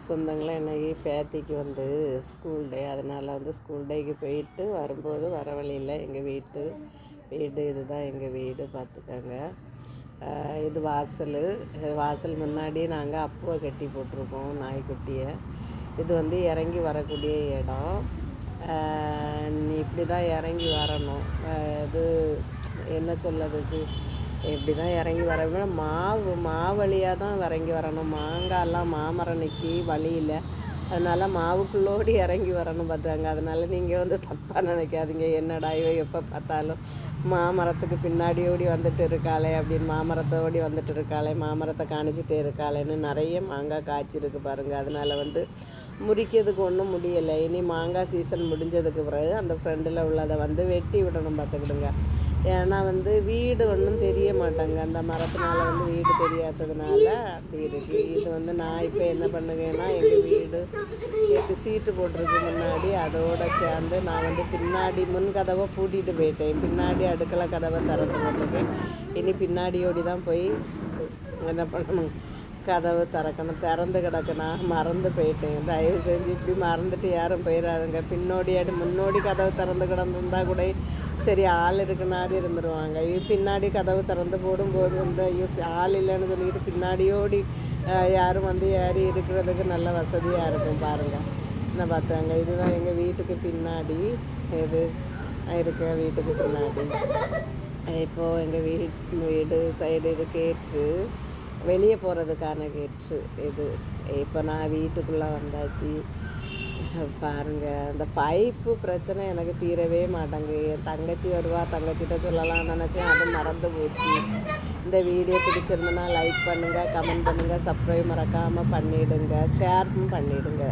சொந்தங்களும் இன்னைக்கு பேத்திக்கு வந்து ஸ்கூல் டே. அதனால் வந்து ஸ்கூல் டேக்கு போயிட்டு வரும்போது வர வழியில் எங்கள் வீடு இதுதான் எங்கள் வீடு பார்த்துக்கோங்க. இது வாசல் முன்னாடி நாங்கள் அப்புவை கட்டி போட்டிருக்கோம் நாய்க்குட்டியை. இது வந்து இறங்கி வரக்கூடிய இடம். இப்படி தான் இறங்கி வரணும். இது என்ன சொல்லதுக்கு, இப்படி தான் இறங்கி வரணும். மாவழியாக தான் இறங்கி வரணும். மாங்காயெல்லாம் மாமரம் நிற்கி வழியில், அதனால் மாவுக்குள்ளோடி இறங்கி வரணும் பார்த்தாங்க. அதனால் நீங்கள் வந்து தப்பாக நினைக்காதீங்க, என்னடா இவ எப்போ பார்த்தாலும் மாமரத்துக்கு பின்னாடி ஓடி வந்துட்டு இருக்காளே அப்படின்னு, மாமரத்தோடி வந்துட்டு இருக்காளே, மாமரத்தை காணிச்சிட்டே இருக்காளேன்னு நிறைய மாங்காய் காய்ச்சிருக்கு பாருங்கள். அதனால் வந்து முறிக்கிறதுக்கு ஒன்றும் முடியலை. இனி மாங்காய் சீசன் முடிஞ்சதுக்கு பிறகு அந்த ஃப்ரெண்டில் உள்ளதை வந்து வெட்டி விடணும் பார்த்துக்கிடுங்க. ஏன்னா வந்து வீடு ஒன்றும் தெரிய மாட்டாங்க, அந்த மரத்தினால வந்து வீடு தெரியாததுனால அப்படி இருக்குது. இது வந்து நான் இப்போ என்ன பண்ணுவேன்னா, எங்கள் வீடு 8 சீட்டு போட்டிருக்கு முன்னாடி, அதோடு சேர்ந்து நான் வந்து பின்னாடி முன் கதவை பூட்டிகிட்டு போயிட்டேன். பின்னாடி அடுக்களை கதவை திறந்து போட்டுருக்கேன். இனி பின்னாடியோடி தான் போய் என்ன பண்ணணும், கதவு திறந்து கிடக்கு. நான் மறந்து போயிட்டேன். தயவு செஞ்சு இப்படி மறந்துட்டு யாரும் போயிடாதுங்க. முன்னோடி கதவு திறந்து கிடந்துருந்தா கூட சரி, ஆள் இருக்குனாரு இருந்துருவாங்க. பின்னாடி கதவு திறந்து போடும்போது வந்து ஆள் இல்லைன்னு சொல்லிட்டு பின்னாடியோடி யாரும் வந்து ஏறி இருக்கிறதுக்கு நல்ல வசதியாக இருக்கும் பாருங்கள். என்ன பார்த்தாங்க, இதுதான் எங்கள் வீட்டுக்கு பின்னாடி இது இருக்க வீட்டுக்கு பின்னாடி. இப்போது எங்கள் வீடு சைடு இது கேட்டு வெளியே போகிறதுக்கான கேட்டு இது. இப்போ நான் வீட்டுக்குள்ளே வந்தாச்சு பாருங்கள். அந்த பைப்பு பிரச்சனை எனக்கு தீரவே மாட்டேங்க. என் தங்கச்சி வருவா, தங்கச்சிட்ட சொல்லலாம்னு நினச்சேன், அது மறந்து போச்சு. இந்த வீடியோ பிடிச்சிருந்தனா லைக் பண்ணுங்கள், கமெண்ட் பண்ணுங்கள், சப்ஸ்கிரைப் மறக்காமல் பண்ணிவிடுங்க, ஷேரும் பண்ணிவிடுங்க.